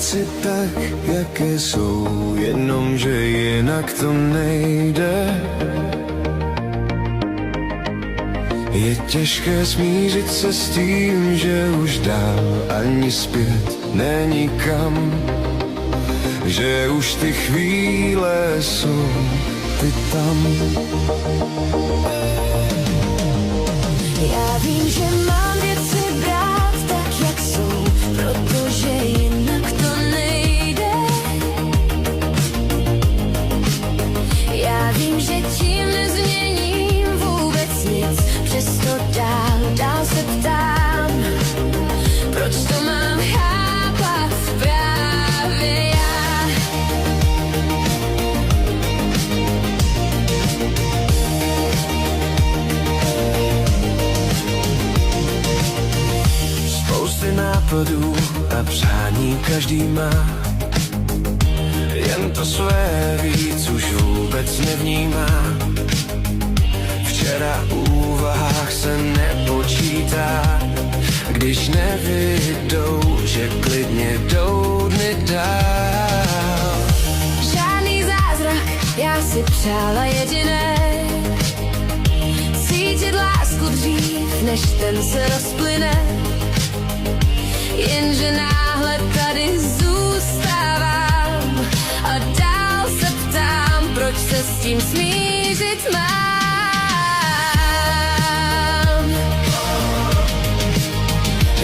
věci tak, jaké jsou, jenomže jinak to nejde. Je těžké smířit se s tím, že už dál ani zpět není kam, že už ty chvíle jsou ty tam. Já vím, že mám věci brát tak, jak jsou, protože jinak to nejde. Já vím, že tím nezměním vůbec nic, přesto dál se ptám, proč to mám chápat právě já. Spousty nápadů a přání každý má, jen to své víc už vůbec nevnímá. Včera v úvahách se nepočítá, když nevidou, že klidně jdou dny dál. Žádný zázrak, já si přála jediné, cítit lásku dřív, než ten se rozplyne. Jenže náhle tady zůstávám a dál se ptám, proč se s tím smířit mám.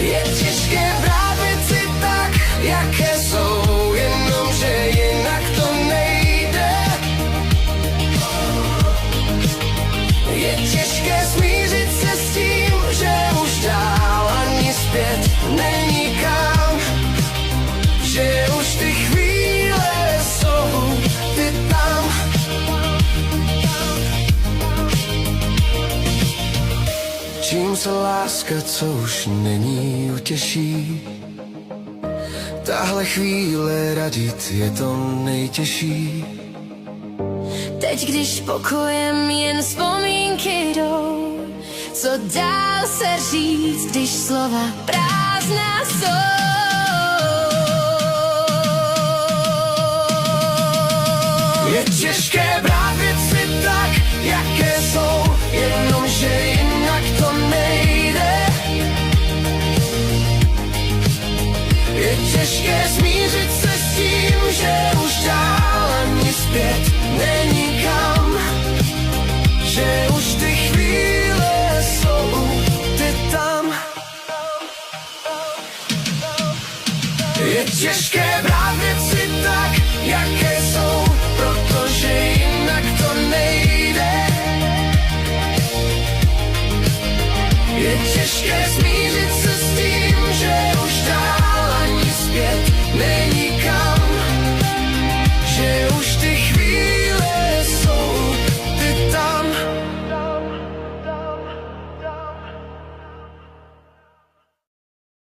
Je těžké brát věci tak, jaké jsou, jenomže jinak to nejde. Je těžké smířit se s tím, že už dál ani zpět není kam, že už ty chvíle jsou ty tam. Čím se láska, co už není, utěší, tahle chvíle radit je to nejtěžší. Teď, když pokojem jen vzpomínky jdou, co dál se říct, když slova prázdná jsou. Je těžké brát věci tak, jaké jsou, jenomže jinak to nejde. Je těžké smířit se s tím, že už dál ani zpět není kam, že už ty chvíle jsou ty tam. Je těžké brát věci tak, jaké jsou, protože jinak to nejde. Je těžké smířit se s tím,